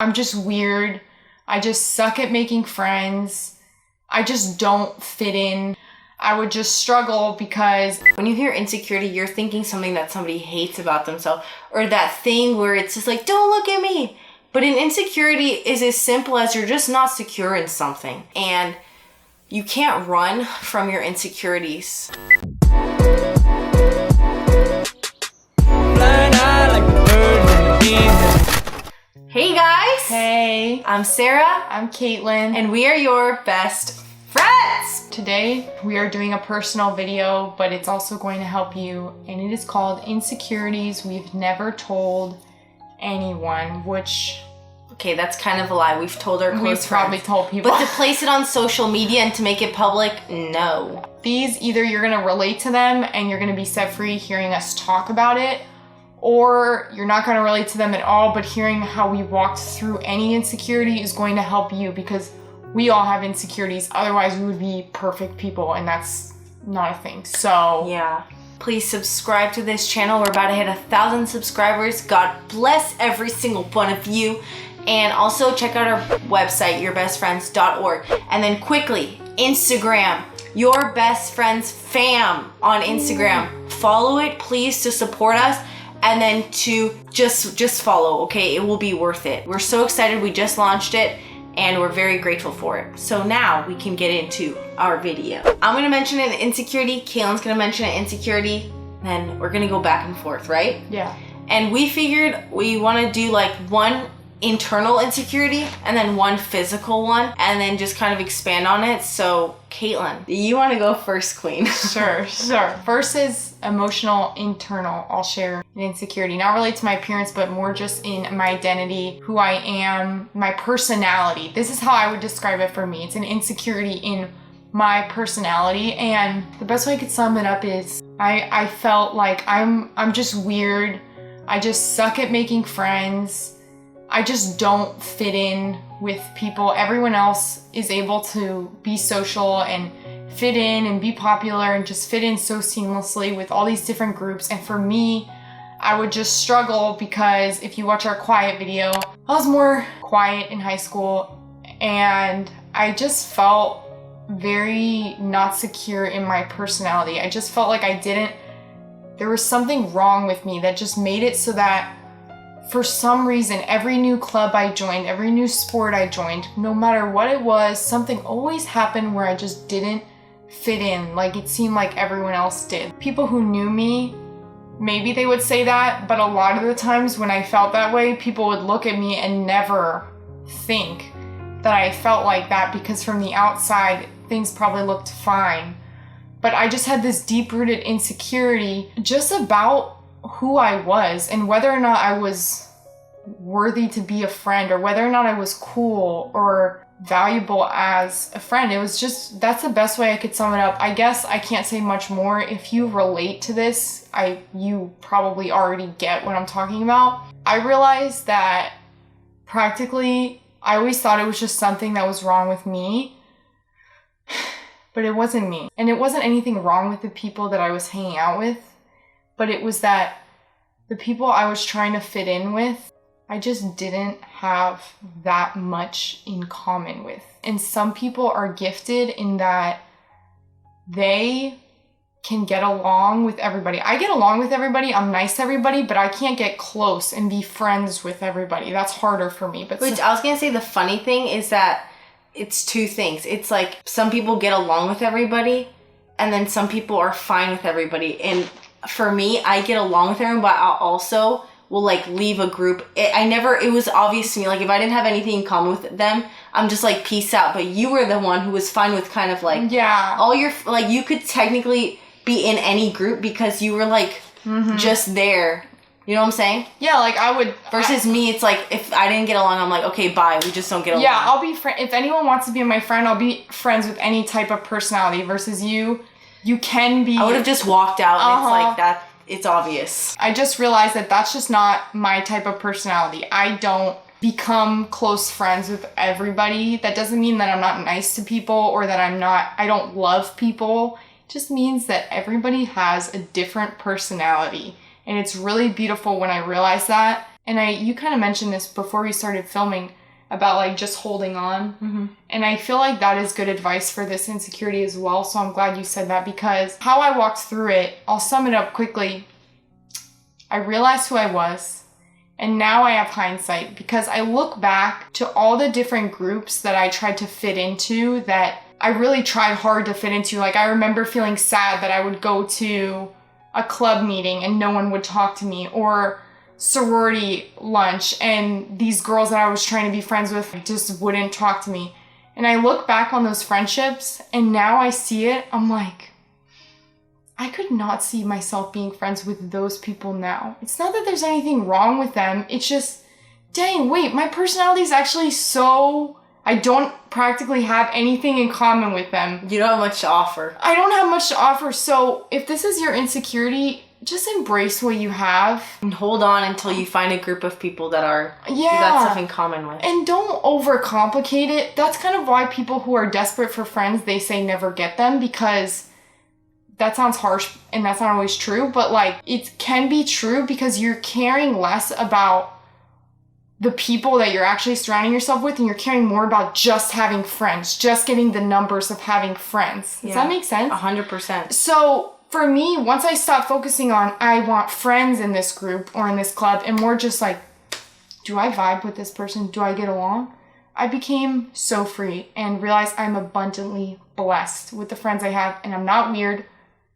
I'm just weird. I just suck at making friends. I just don't fit in. I would just struggle because when you hear insecurity, you're thinking something that somebody hates about themselves, or that thing where it's just like, don't look at me. But an insecurity is as simple as you're just not secure in something, and you can't run from your insecurities. Hey guys! Hey, I'm Sarah. I'm Kaitlyn. And we are your best friends! Today we are doing a personal video, but it's also going to help you, and it is called Insecurities We've Never Told Anyone, which... Okay, that's kind of a lie. We've told our close friends. We've probably told people. But to place it on social media and to make it public, no. These, either you're going to relate to them and you're going to be set free hearing us talk about it, or you're not going to relate to them at all, but hearing how we walked through any insecurity is going to help you, because we all have insecurities. Otherwise, we would be perfect people, and that's not a thing. So yeah. Please subscribe to this channel. We're about to hit 1,000 subscribers. God bless every single one of you. And also check out our website, yourbestfriends.org. And then quickly, Instagram, Your Best Friends Fam on Instagram. Follow it, please, to support us. And then to just follow, okay? It will be worth it. We're so excited. We just launched it and we're very grateful for it. So now we can get into our video. I'm gonna mention an insecurity, Kaitlyn's gonna mention an insecurity, then we're gonna go back and forth, right? yeah. And we figured we wanna do like one internal insecurity and then one physical one, and then just kind of expand on it. So Kaitlyn, you want to go first, queen? Sure. First is emotional internal. I'll share an insecurity, not related to my appearance, but more just in my identity, who I am, my personality. This is how I would describe it for me. It's an insecurity in my personality, and the best way I could sum it up is I felt like I'm just weird. I just suck at making friends. I just don't fit in with people. Everyone else is able to be social and fit in and be popular and just fit in so seamlessly with all these different groups. And for me, I would just struggle because if you watch our quiet video, I was more quiet in high school and I just felt very not secure in my personality. I just felt like there was something wrong with me that just made it so that for some reason, every new club I joined, every new sport I joined, no matter what it was, something always happened where I just didn't fit in. Like it seemed like everyone else did. People who knew me, maybe they would say that, but a lot of the times when I felt that way, people would look at me and never think that I felt like that, because from the outside, things probably looked fine. But I just had this deep-rooted insecurity just about who I was and whether or not I was worthy to be a friend, or whether or not I was cool or valuable as a friend. It was just, that's the best way I could sum it up. I guess I can't say much more. If you relate to this, you probably already get what I'm talking about. I realized that practically, I always thought it was just something that was wrong with me, but it wasn't me. And it wasn't anything wrong with the people that I was hanging out with. But it was that the people I was trying to fit in with, I just didn't have that much in common with. And some people are gifted in that they can get along with everybody. I get along with everybody, I'm nice to everybody, but I can't get close and be friends with everybody. That's harder for me. But which I was gonna say, the funny thing is that it's two things. It's like some people get along with everybody, and then some people are fine with everybody. And for me, I get along with everyone, but I also will like leave a group. It was obvious to me, like if I didn't have anything in common with them, I'm just like, peace out. But you were the one who was fine with kind of like, yeah, all your, like you could technically be in any group because you were like just there. You know what I'm saying? Yeah, like I would. Versus me, it's like if I didn't get along, I'm like, okay, bye. We just don't get along. Yeah, I'll be if anyone wants to be my friend, I'll be friends with any type of personality. Versus you can be. I would have just walked out, and it's like that. It's obvious. I just realized that that's just not my type of personality. I don't become close friends with everybody. That doesn't mean that I'm not nice to people or that I don't love people. It just means that everybody has a different personality. And it's really beautiful when I realized that. And you kind of mentioned this before we started filming about like just holding on. Mm-hmm. And I feel like that is good advice for this insecurity as well. So I'm glad you said that, because how I walked through it, I'll sum it up quickly. I realized who I was, and now I have hindsight, because I look back to all the different groups that I tried to fit into, that I really tried hard to fit into. Like, I remember feeling sad that I would go to a club meeting and no one would talk to me, or sorority lunch and these girls that I was trying to be friends with just wouldn't talk to me. And I look back on those friendships and now I see it, I'm like, I could not see myself being friends with those people now. It's not that there's anything wrong with them, it's just, dang, wait, my personality is actually so, I don't practically have anything in common with them. You don't have much to offer. I don't have much to offer. So if this is your insecurity, just embrace what you have. And hold on until you find a group of people that you Yeah. got stuff in common with. And don't overcomplicate it. That's kind of why people who are desperate for friends, they say never get them, because that sounds harsh and that's not always true, but like it can be true, because you're caring less about the people that you're actually surrounding yourself with, and you're caring more about just having friends, just getting the numbers of having friends. Does that make sense? 100%. So for me, once I stopped focusing on, I want friends in this group or in this club, and more just like, do I vibe with this person? Do I get along? I became so free and realized I'm abundantly blessed with the friends I have, and I'm not weird.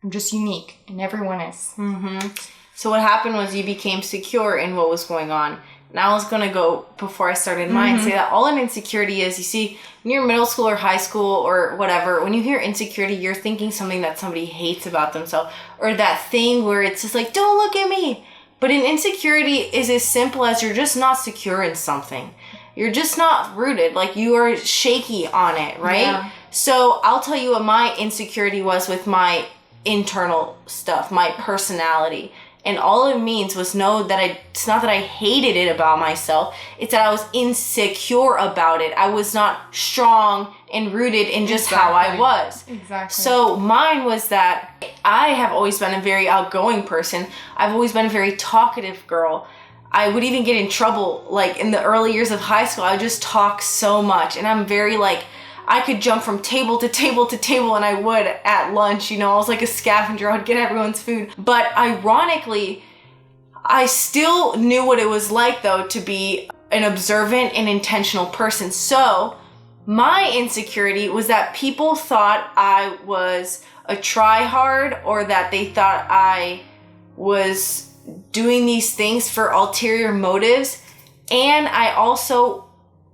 I'm just unique, and everyone is. Mm-hmm. So what happened was you became secure in what was going on. And I was going to go, before I started mine, say that all an insecurity is, you see, when you're middle school or high school or whatever, when you hear insecurity, you're thinking something that somebody hates about themselves, or that thing where it's just like, don't look at me. But an insecurity is as simple as you're just not secure in something. You're just not rooted. Like, you are shaky on it, right? Yeah. So I'll tell you what my insecurity was with my internal stuff, my personality. And all it means was know that it's not that I hated it about myself. It's that I was insecure about it. I was not strong and rooted in just how I was. Exactly. So mine was that I have always been a very outgoing person. I've always been a very talkative girl. I would even get in trouble, like in the early years of high school. I would just talk so much. And I'm very like, I could jump from table to table to table, and I would at lunch, I was like a scavenger. I would get everyone's food. But ironically, I still knew what it was like, though, to be an observant and intentional person. So my insecurity was that people thought I was a try-hard, or that they thought I was doing these things for ulterior motives. And I also,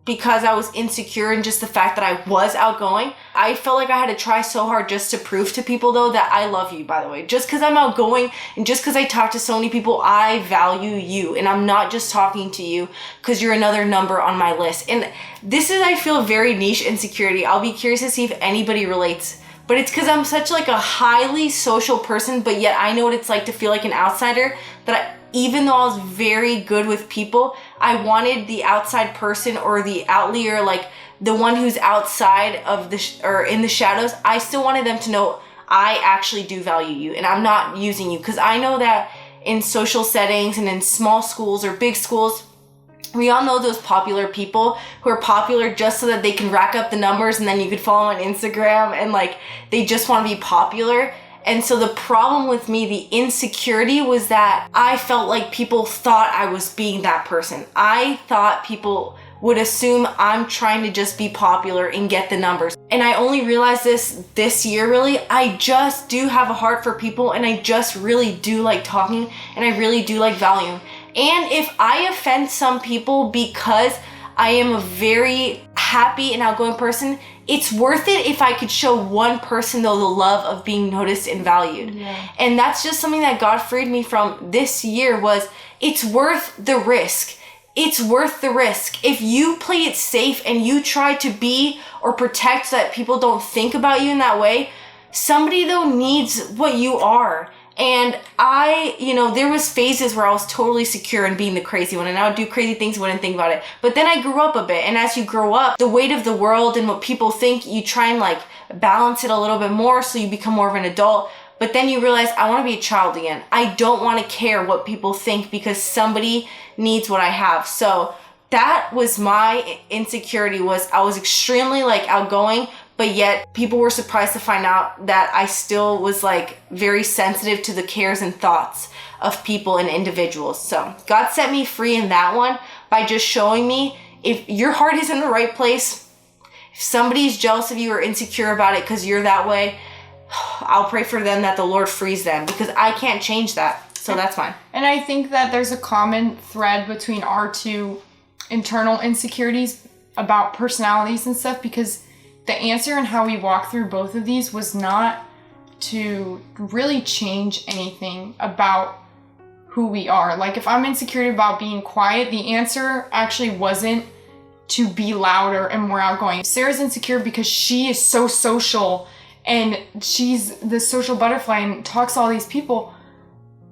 because I was insecure in just the fact that I was outgoing, I felt like I had to try so hard just to prove to people, though, that I love you, by the way. Just because I'm outgoing and just because I talk to so many people, I value you. And I'm not just talking to you because you're another number on my list. And this is, I feel, very niche insecurity. I'll be curious to see if anybody relates. But it's because I'm such like a highly social person, but yet I know what it's like to feel like an outsider, that even though I was very good with people, I wanted the outside person, or the outlier, like the one who's outside of or in the shadows. I still wanted them to know I actually do value you and I'm not using you. Because I know that in social settings and in small schools or big schools, we all know those popular people who are popular just so that they can rack up the numbers, and then you could follow on Instagram, and like they just want to be popular. And so the problem with me, the insecurity, was that I felt like people thought I was being that person. I thought people would assume I'm trying to just be popular and get the numbers. And I only realized this year, really. I just do have a heart for people, and I just really do like talking, and I really do like valuing. And if I offend some people because I am a very happy and outgoing person, it's worth it if I could show one person, though, the love of being noticed and valued. Yeah. And that's just something that God freed me from this year, was it's worth the risk. It's worth the risk. If you play it safe and you try to be or protect so that people don't think about you in that way, somebody, though, needs what you are. And there was phases where I was totally secure in being the crazy one, and I would do crazy things, wouldn't think about it. But then I grew up a bit, and as you grow up, the weight of the world and what people think, you try and like balance it a little bit more so you become more of an adult. But then you realize, I want to be a child again. I don't want to care what people think because somebody needs what I have. So that was my insecurity, was I was extremely like outgoing, but yet people were surprised to find out that I still was like very sensitive to the cares and thoughts of people and individuals. So God set me free in that one by just showing me, if your heart is in the right place, if somebody's jealous of you or insecure about it because you're that way, I'll pray for them that the Lord frees them, because I can't change that. So that's fine. And I think that there's a common thread between our two internal insecurities about personalities and stuff, because the answer and how we walk through both of these was not to really change anything about who we are. Like, if I'm insecure about being quiet, the answer actually wasn't to be louder and more outgoing. Sarah's insecure because she is so social and she's the social butterfly and talks to all these people.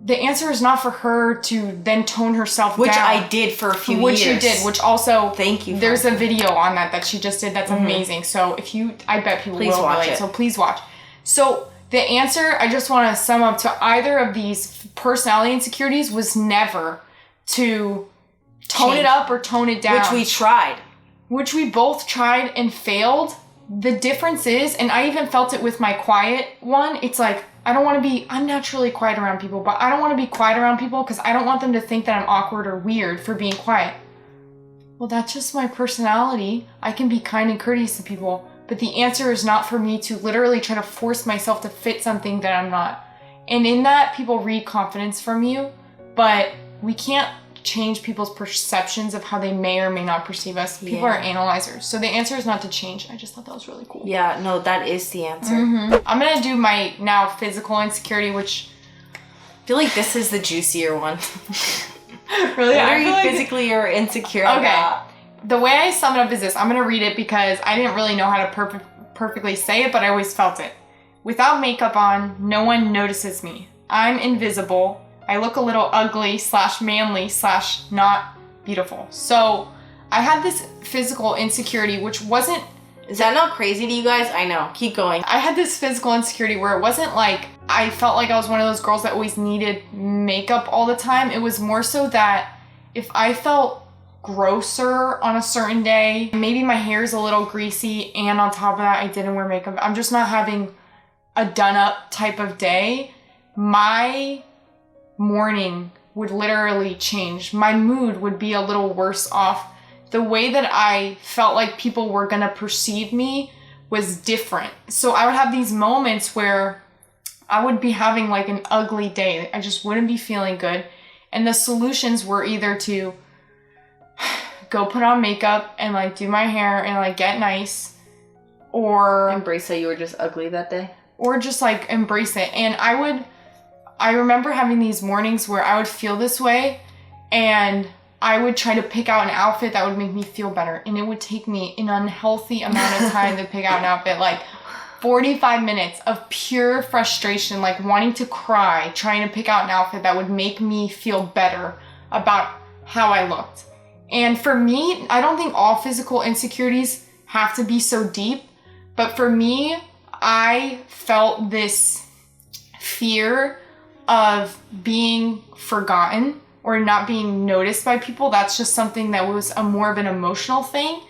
The answer is not for her to then tone herself which down. Which I did for a few years. Which you did, which also... Thank you. There's a video on that she just did that's amazing. So if you... I bet people will relate. So please watch. So the answer, I just want to sum up to either of these personality insecurities, was never to tone it up or tone it down. Which we tried. Which we both tried and failed. The difference is, and I even felt it with my quiet one, it's like, I'm naturally quiet around people, but I don't want to be quiet around people because I don't want them to think that I'm awkward or weird for being quiet. Well, that's just my personality. I can be kind and courteous to people, but the answer is not for me to literally try to force myself to fit something that I'm not. And in that, people read confidence from you, but we can't change people's perceptions of how they may or may not perceive us. People are analyzers. So the answer is not to change. I just thought that was really cool. Yeah, no, that is the answer. I'm going to do my now physical insecurity, which... I feel like this is the juicier one. Really? What are you physically or insecure about? The way I sum it up is this. I'm going to read it because I didn't really know how to perfectly say it, but I always felt it. Without makeup on, no one notices me. I'm invisible. I look a little ugly / manly / not beautiful. So I had this physical insecurity, which wasn't... Is that not crazy to you guys? I know. Keep going. I had this physical insecurity where it wasn't like I felt like I was one of those girls that always needed makeup all the time. It was more so that if I felt grosser on a certain day, maybe my hair is a little greasy, and on top of that, I didn't wear makeup. I'm just not having a done-up type of day. My morning would literally change. My mood would be a little worse off. The way that I felt like people were gonna perceive me was different. So I would have these moments where I would be having like an ugly day. I just wouldn't be feeling good. And the solutions were either to go put on makeup and like do my hair and like get nice, or embrace that you were just ugly that day, or just like embrace it. And I remember having these mornings where I would feel this way and I would try to pick out an outfit that would make me feel better. And it would take me an unhealthy amount of time to pick out an outfit, like 45 minutes of pure frustration, like wanting to cry, trying to pick out an outfit that would make me feel better about how I looked. And for me, I don't think all physical insecurities have to be so deep, but for me, I felt this fear of being forgotten or not being noticed by people. That's just something that was more of an emotional thing.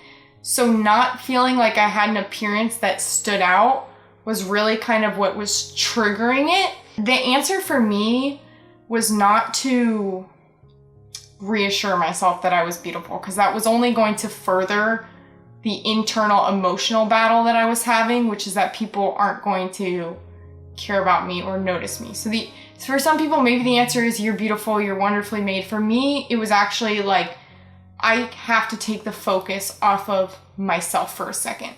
So not feeling like I had an appearance that stood out was really kind of what was triggering it. The answer for me was not to reassure myself that I was beautiful, because that was only going to further the internal emotional battle that I was having, which is that people aren't going to care about me or notice me. So for some people, maybe the answer is you're beautiful, you're wonderfully made. For me, it was actually like, I have to take the focus off of myself for a second.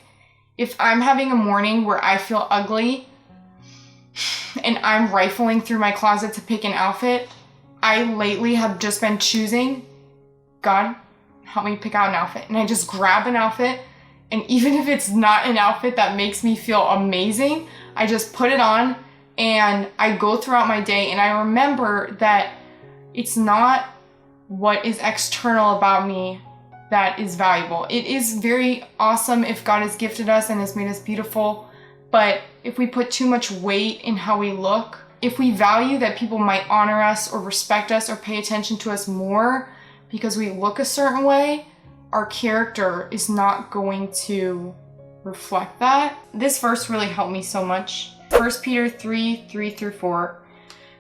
If I'm having a morning where I feel ugly and I'm rifling through my closet to pick an outfit, I lately have just been choosing, God, help me pick out an outfit. And I just grab an outfit, and even if it's not an outfit that makes me feel amazing, I just put it on and I go throughout my day, and I remember that it's not what is external about me that is valuable. It is very awesome if God has gifted us and has made us beautiful, But if we put too much weight in how we look, if we value that people might honor us or respect us or pay attention to us more because we look a certain way, our character is not going to reflect that. This verse really helped me so much. 1 Peter 3:3-4.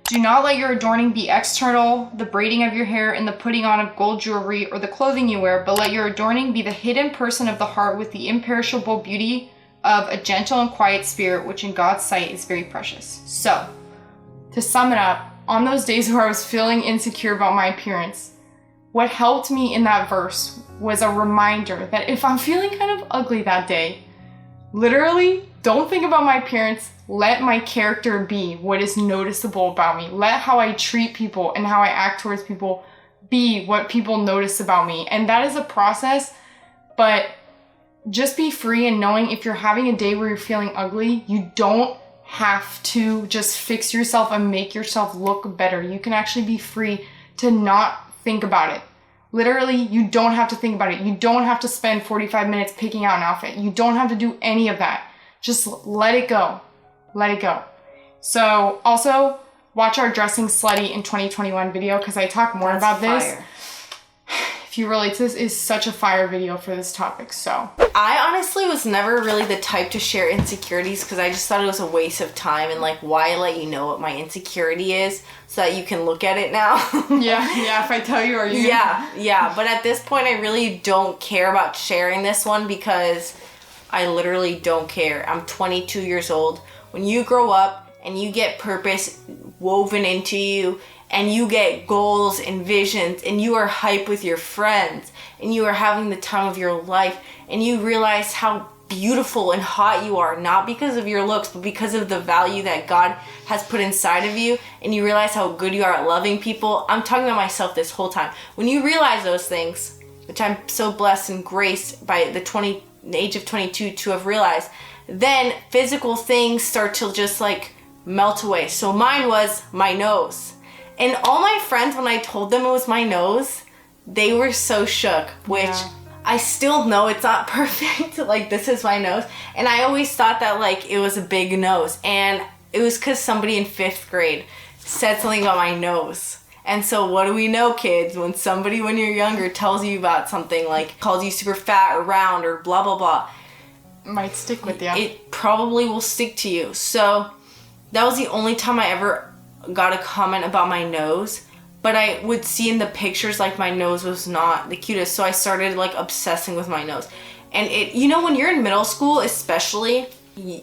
Do not let your adorning be external, the braiding of your hair and the putting on of gold jewelry or the clothing you wear, but let your adorning be the hidden person of the heart with the imperishable beauty of a gentle and quiet spirit, which in God's sight is very precious. So, to sum it up, on those days where I was feeling insecure about my appearance, what helped me in that verse was a reminder that if I'm feeling kind of ugly that day, literally, don't think about my appearance. Let my character be what is noticeable about me. Let how I treat people and how I act towards people be what people notice about me. And that is a process, but just be free in knowing if you're having a day where you're feeling ugly, you don't have to just fix yourself and make yourself look better. You can actually be free to not think about it. Literally, you don't have to think about it. You don't have to spend 45 minutes picking out an outfit. You don't have to do any of that. Just let it go. Let it go. So also watch our Dressing Slutty in 2021 video because I talk more about this. If you relate to this, is such a fire video for this topic. So I honestly was never really the type to share insecurities because I just thought it was a waste of time, and like, why let you know what my insecurity is so that you can look at it now? yeah, if I tell you, are you yeah, but at this point I really don't care about sharing this one because I literally don't care. I'm 22 years old. When you grow up and you get purpose woven into you and you get goals and visions and you are hype with your friends and you are having the time of your life and you realize how beautiful and hot you are, not because of your looks, but because of the value that God has put inside of you, and you realize how good you are at loving people. I'm talking about myself this whole time. When you realize those things, which I'm so blessed and graced by the age of 22 to have realized, then physical things start to just like melt away. So mine was my nose. And all my friends, when I told them it was my nose, they were so shook, which I still know it's not perfect. Like, this is my nose. And I always thought that like it was a big nose. And it was because somebody in 5th grade said something about my nose. And so what do we know, kids? When somebody, when you're younger, tells you about something, like calls you super fat or round or blah, blah, blah, might stick with you. It probably will stick to you. So that was the only time I ever got a comment about my nose. But I would see in the pictures like my nose was not the cutest. So I started like obsessing with my nose. And it, you know, when you're in middle school, especially,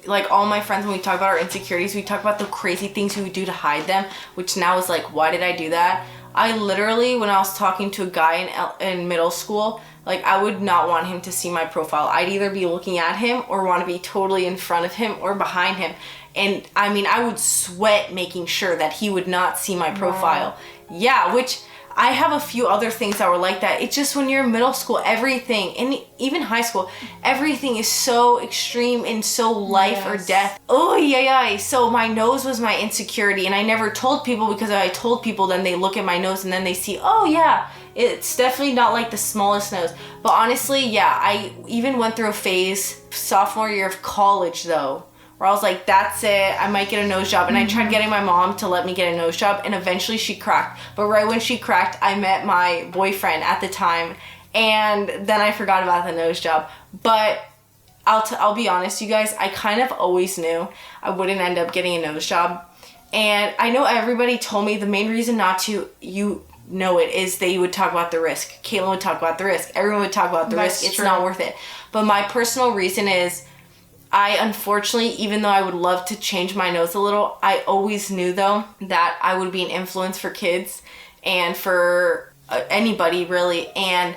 like all my friends, when we talk about our insecurities, we talk about the crazy things we would do to hide them, which now is like, why did I do that? I literally, when I was talking to a guy in middle school, like I would not want him to see my profile. I'd either be looking at him or want to be totally in front of him or behind him. And I mean, I would sweat making sure that he would not see my profile. Wow. Yeah, which I have a few other things that were like that. It's just when you're in middle school, everything, and even high school, everything is so extreme and so life or death. Oh, yeah. So my nose was my insecurity, and I never told people because if I told people, then they look at my nose and then they see, oh yeah, it's definitely not like the smallest nose. But honestly, yeah, I even went through a phase, sophomore year of college though, where I was like, that's it, I might get a nose job. And I tried getting my mom to let me get a nose job, and eventually she cracked. But right when she cracked, I met my boyfriend at the time, and then I forgot about the nose job. But I'll be honest, you guys, I kind of always knew I wouldn't end up getting a nose job. And I know everybody told me the main reason not to, you know it, is they would talk about the risk. Kaitlyn would talk about the risk. Everyone would talk about the risk. It's not worth it. But my personal reason is, I unfortunately, even though I would love to change my nose a little, I always knew though that I would be an influence for kids and for anybody really. And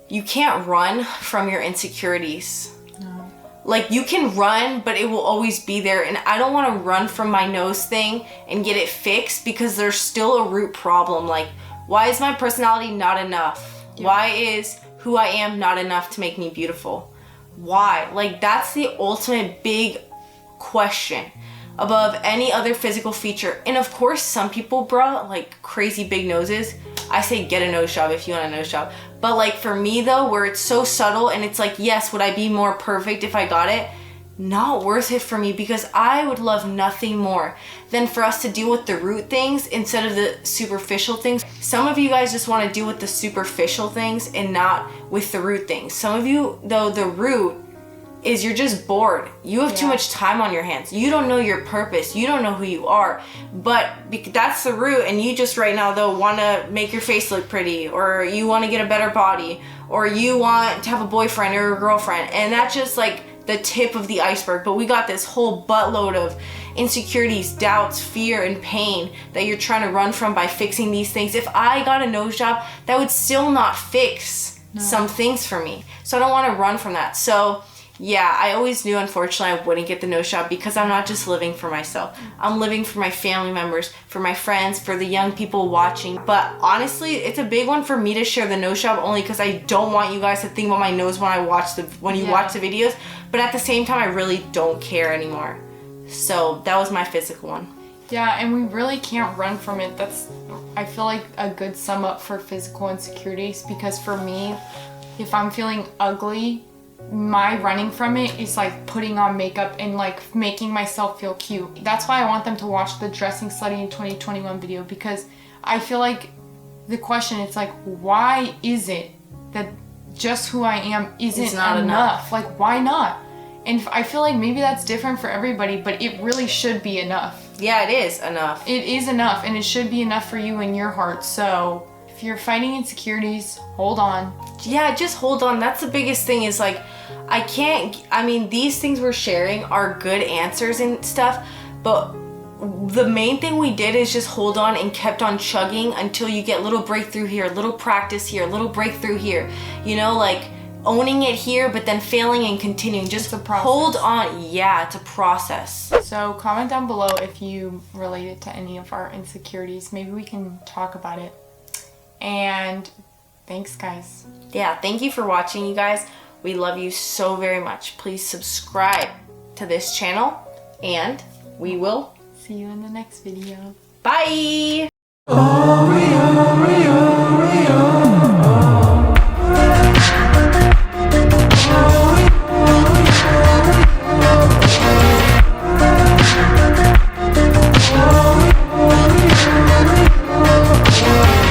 you can't run from your insecurities. No. Like, you can run, but it will always be there. And I don't want to run from my nose thing and get it fixed because there's still a root problem. Like, why is my personality not enough? Yeah. Why is who I am not enough to make me beautiful? Why? Like, that's the ultimate big question above any other physical feature. And of course, some people, bro, like crazy big noses. I say get a nose job if you want a nose job. But like for me though, where it's so subtle and it's like, yes, would I be more perfect if I got it? not worth it for me, because I would love nothing more than for us to deal with the root things instead of the superficial things. Some of you guys just want to deal with the superficial things and not with the root things. Some of you, though, the root is you're just bored. You have too much time on your hands. You don't know your purpose. You don't know who you are. But that's the root, and you just right now, though, want to make your face look pretty, or you want to get a better body, or you want to have a boyfriend or a girlfriend, and that's just like the tip of the iceberg. But we got this whole buttload of insecurities, doubts, fear, and pain that you're trying to run from by fixing these things. If I got a nose job, that would still not fix some things for me. So I don't want to run from that. So yeah, I always knew, unfortunately, I wouldn't get the nose job, because I'm not just living for myself. I'm living for my family members, for my friends, for the young people watching. But honestly, it's a big one for me to share the nose job, only because I don't want you guys to think about my nose when you watch the videos. But at the same time, I really don't care anymore. So that was my physical one. Yeah, and we really can't run from it. That's, I feel like, a good sum up for physical insecurities, because for me, if I'm feeling ugly, my running from it is like putting on makeup and like making myself feel cute. That's why I want them to watch the Dressing Slutty in 2021 video, because I feel like the question, it's like, why is it that just who I am isn't not enough? Like, why not? And I feel like maybe that's different for everybody, but it really should be enough. Yeah, it is enough. It is enough, and it should be enough for you in your heart. So if you're fighting insecurities, hold on. Yeah, just hold on. That's the biggest thing, is like, these things we're sharing are good answers and stuff, but the main thing we did is just hold on and kept on chugging until you get little breakthrough here, little practice here, little breakthrough here, you know, like owning it here, but then failing and continuing. Just hold on. Yeah, it's a process. So comment down below if you related to any of our insecurities. Maybe we can talk about it. And thanks, guys. Yeah, thank you for watching, you guys. We love you so very much. Please subscribe to this channel, and we will see you in the next video. Bye.